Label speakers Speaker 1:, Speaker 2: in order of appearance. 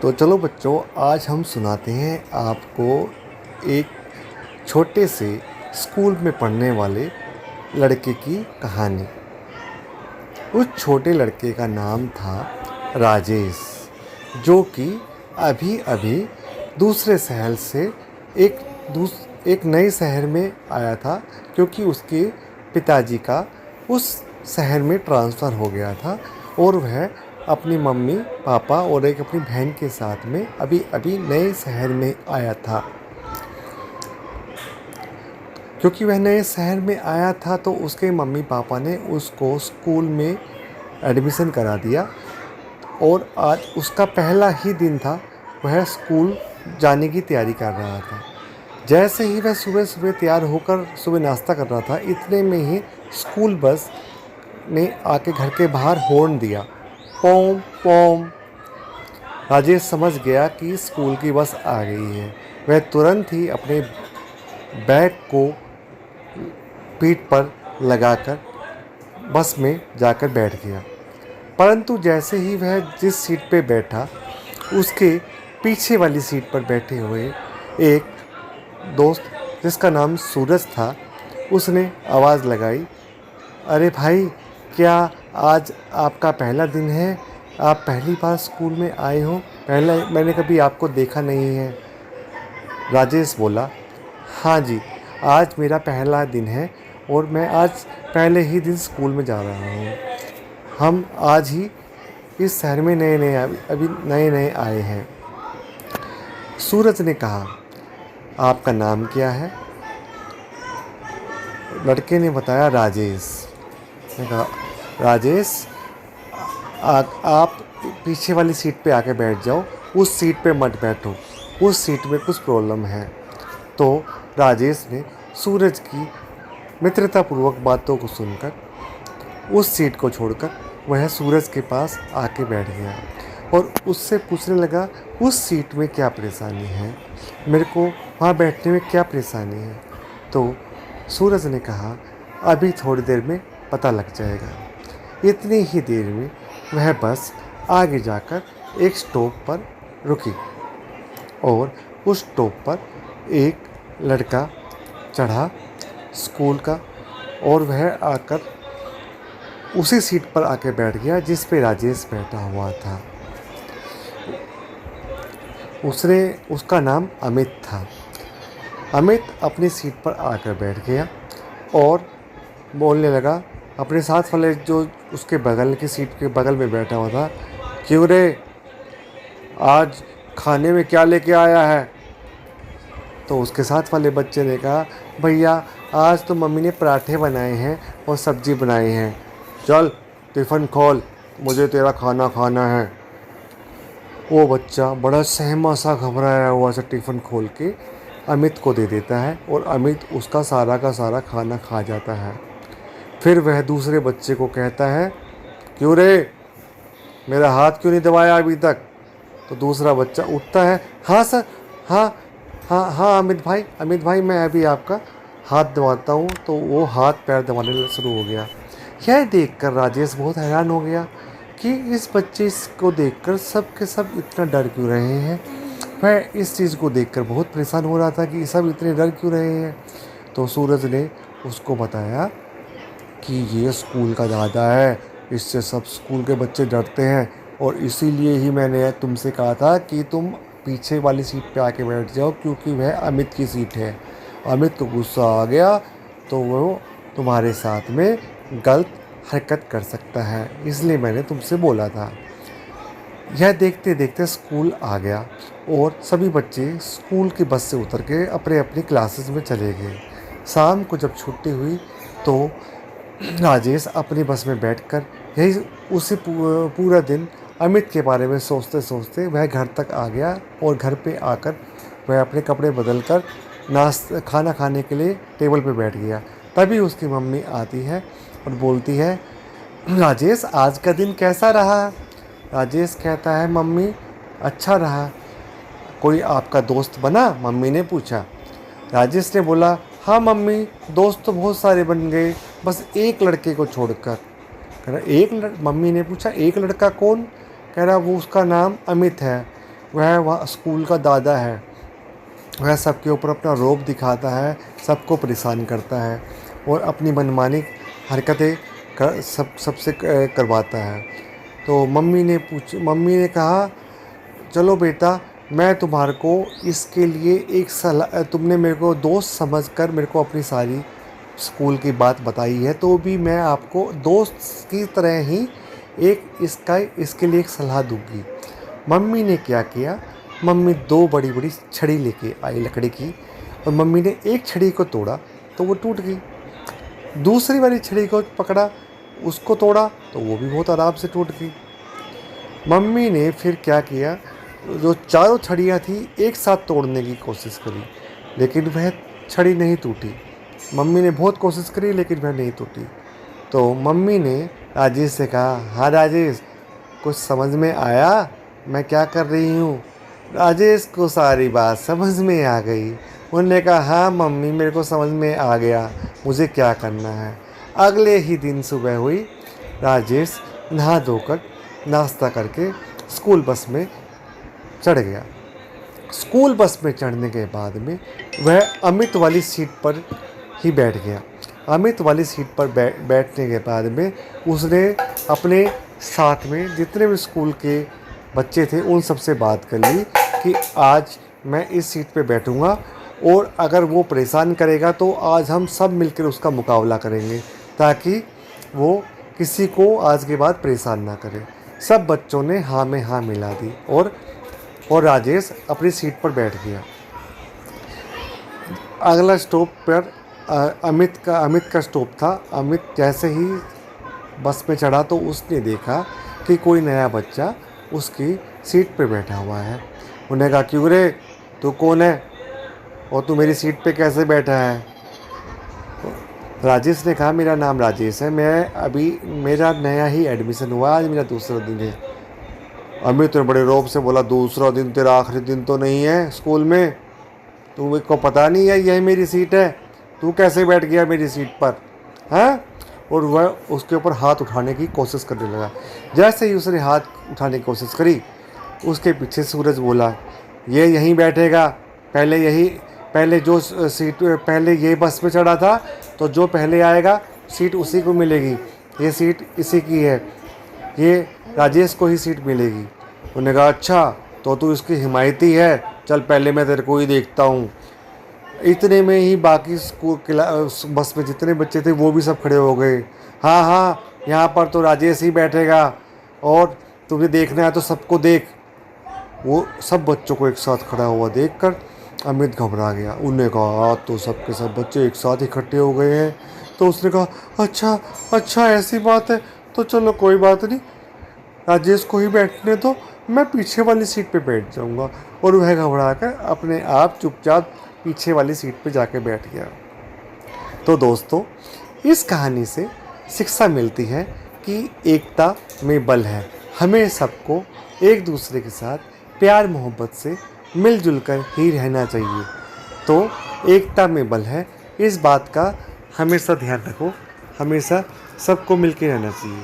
Speaker 1: तो चलो बच्चों, आज हम सुनाते हैं आपको एक छोटे से स्कूल में पढ़ने वाले लड़के की कहानी। उस छोटे लड़के का नाम था राजेश, जो कि अभी अभी दूसरे शहर से एक नए शहर में आया था, क्योंकि उसके पिताजी का उस शहर में ट्रांसफ़र हो गया था और वह अपनी मम्मी पापा और एक अपनी बहन के साथ में अभी अभी नए शहर में आया था। क्योंकि वह नए शहर में आया था तो उसके मम्मी पापा ने उसको स्कूल में एडमिशन करा दिया और आज उसका पहला ही दिन था। वह स्कूल जाने की तैयारी कर रहा था। जैसे ही वह सुबह सुबह तैयार होकर सुबह नाश्ता कर रहा था, इतने में ही स्कूल बस ने आके घर के बाहर हॉर्न दिया, पोम पोम। राजेश समझ गया कि स्कूल की बस आ गई है। वह तुरंत ही अपने बैग को पीठ पर लगाकर बस में जाकर बैठ गया। परंतु जैसे ही वह जिस सीट पे बैठा, उसके पीछे वाली सीट पर बैठे हुए एक दोस्त, जिसका नाम सूरज था, उसने आवाज़ लगाई, अरे भाई, क्या आज आपका पहला दिन है? आप पहली बार स्कूल में आए हो? पहले मैंने कभी आपको देखा नहीं है। राजेश बोला, हाँ जी, आज मेरा पहला दिन है और मैं आज पहले ही दिन स्कूल में जा रहा हूँ। हम आज ही इस शहर में अभी नए आए हैं। सूरज ने कहा, आपका नाम क्या है? लड़के ने बताया, राजेश। ने कहा, राजेश, आप पीछे वाली सीट पे आके बैठ जाओ, उस सीट पे मत बैठो, उस सीट में कुछ प्रॉब्लम है। तो राजेश ने सूरज की मित्रतापूर्वक बातों को सुनकर उस सीट को छोड़कर वह सूरज के पास आके बैठ गया और उससे पूछने लगा, उस सीट में क्या परेशानी है? मेरे को वहाँ बैठने में क्या परेशानी है? तो सूरज ने कहा, अभी थोड़ी देर में पता लग जाएगा। इतनी ही देर में वह बस आगे जाकर एक स्टॉप पर रुकी और उस स्टॉप पर एक लड़का चढ़ा स्कूल का और वह आकर उसी सीट पर आके बैठ गया जिस पे राजेश बैठा हुआ था। उसका नाम अमित था। अमित अपनी सीट पर आकर बैठ गया और बोलने लगा अपने साथ वाले जो उसके बगल की सीट के बगल में बैठा हुआ था, क्यों रे, आज खाने में क्या लेके आया है? तो उसके साथ वाले बच्चे ने कहा, भैया, आज तो मम्मी ने पराठे बनाए हैं और सब्जी बनाई है। चल टिफ़िन खोल, मुझे तेरा खाना खाना है। वो बच्चा बड़ा सहमा सा घबराया हुआ सा टिफ़िन खोल के अमित को दे देता है और अमित उसका सारा का सारा खाना खा जाता है। फिर वह दूसरे बच्चे को कहता है, क्यों रे, मेरा हाथ क्यों नहीं दबाया अभी तक? तो दूसरा बच्चा उठता है, हाँ सर, हाँ अमित भाई, मैं अभी आपका हाथ दबाता हूँ। तो वो हाथ पैर दबाने शुरू हो गया। यह देखकर राजेश बहुत हैरान हो गया कि इस बच्चे को देखकर सब के सब इतना डर क्यों रहे हैं। वह इस चीज़ को देखकर बहुत परेशान हो रहा था कि सब इतने डर क्यों रहे हैं। तो सूरज ने उसको बताया कि ये स्कूल का दादा है, इससे सब स्कूल के बच्चे डरते हैं और इसीलिए ही मैंने तुमसे कहा था कि तुम पीछे वाली सीट पे आके बैठ जाओ, क्योंकि वह अमित की सीट है। अमित को गुस्सा आ गया तो वो तुम्हारे साथ में गलत हरकत कर सकता है, इसलिए मैंने तुमसे बोला था। यह देखते देखते स्कूल आ गया और सभी बच्चे स्कूल की बस से उतर के अपने अपनी क्लासेस में चले गए। शाम को जब छुट्टी हुई तो राजेश अपनी बस में बैठकर उसी पूरा दिन अमित के बारे में सोचते सोचते वह घर तक आ गया और घर पे आकर वह अपने कपड़े बदलकर खाना खाने के लिए टेबल पे बैठ गया। तभी उसकी मम्मी आती है और बोलती है, राजेश, आज का दिन कैसा रहा? राजेश कहता है, मम्मी, अच्छा रहा। कोई आपका दोस्त बना? मम्मी ने पूछा। राजेश ने बोला, हाँ मम्मी, दोस्त तो बहुत सारे बन गए, बस एक लड़के को छोड़कर। कह रहा, मम्मी ने पूछा, एक लड़का कौन? कह रहा, वो उसका नाम अमित है। वह स्कूल का दादा है। वह सबके ऊपर अपना रौब दिखाता है, सबको परेशान करता है और अपनी मनमानी हरकतें सबसे करवाता है। तो मम्मी ने कहा, चलो बेटा, मैं तुम्हारे को इसके लिए एक सलाह, तुमने मेरे को दोस्त समझकर मेरे को अपनी सारी स्कूल की बात बताई है, तो भी मैं आपको दोस्त की तरह ही इसके लिए एक सलाह दूंगी। मम्मी ने क्या किया, मम्मी 2 बड़ी बड़ी छड़ी लेके आई लकड़ी की, और मम्मी ने एक छड़ी को तोड़ा तो वो टूट गई। दूसरी वाली छड़ी को पकड़ा, उसको तोड़ा तो वो भी बहुत आराम से टूट गई। मम्मी ने फिर क्या किया, जो चारों छड़ियाँ थी एक साथ तोड़ने की कोशिश करी, लेकिन वह छड़ी नहीं टूटी। मम्मी ने बहुत कोशिश करी लेकिन वह नहीं टूटी। तो मम्मी ने राजेश से कहा, हाँ राजेश, कुछ समझ में आया मैं क्या कर रही हूँ? राजेश को सारी बात समझ में आ गई। उन्होंने कहा, हाँ मम्मी, मेरे को समझ में आ गया, मुझे क्या करना है। अगले ही दिन सुबह हुई, राजेश नहा धोकर नाश्ता करके स्कूल बस में चढ़ गया। स्कूल बस में चढ़ने के बाद में वह अमित वाली सीट पर ही बैठ गया। अमित वाली सीट पर बैठने के बाद में उसने अपने साथ में जितने भी स्कूल के बच्चे थे उन सब से बात कर ली कि आज मैं इस सीट पे बैठूंगा, और अगर वो परेशान करेगा तो आज हम सब मिलकर उसका मुकाबला करेंगे, ताकि वो किसी को आज के बाद परेशान ना करे। सब बच्चों ने हाँ में हाँ मिला दी और राजेश अपनी सीट पर बैठ गया। अगला स्टॉप पर अमित का स्टॉप था। अमित जैसे ही बस में चढ़ा तो उसने देखा कि कोई नया बच्चा उसकी सीट पर बैठा हुआ है। उन्हें कहा, क्यों रे, तू कौन है और तू मेरी सीट पे कैसे बैठा है? राजेश ने कहा, मेरा नाम राजेश है, मेरा नया ही एडमिशन हुआ, आज मेरा दूसरा दिन है। अमित ने बड़े रौब से बोला, दूसरा दिन? तेरा आखिरी दिन तो नहीं है स्कूल में? तुम को पता नहीं है यही मेरी सीट है? तू कैसे बैठ गया मेरी सीट पर, हैं? और वह उसके ऊपर हाथ उठाने की कोशिश करने लगा। जैसे ही उसने हाथ उठाने की कोशिश करी, उसके पीछे सूरज बोला, ये यहीं बैठेगा, पहले ये बस में चढ़ा था, तो जो पहले आएगा सीट उसी को मिलेगी, ये सीट इसी की है, ये राजेश को ही सीट मिलेगी। उन्होंने कहा, अच्छा तो तू इसकी हिमायती है, चल पहले मैं तेरे को ही देखता हूँ। इतने में ही बाकी बस में जितने बच्चे थे वो भी सब खड़े हो गए। हाँ हाँ, यहाँ पर तो राजेश ही बैठेगा, और तुझे देखना है तो सबको देख। वो सब बच्चों को एक साथ खड़ा हुआ देखकर अमित घबरा गया। उन्होंने कहा, तो सब के सब बच्चे एक साथ इकट्ठे हो गए हैं। तो उसने कहा, अच्छा ऐसी बात है, तो चलो कोई बात नहीं, राजेश को ही बैठने दो, मैं पीछे वाली सीट पे बैठ जाऊंगा। और वह घबरा कर अपने आप चुपचाप पीछे वाली सीट पे जाके बैठ गया। तो दोस्तों, इस कहानी से शिक्षा मिलती है कि एकता में बल है। हमें सबको एक दूसरे के साथ प्यार मोहब्बत से मिलजुल कर ही रहना चाहिए। तो एकता में बल है, इस बात का हमेशा ध्यान रखो, हमेशा सबको मिल के रहना चाहिए।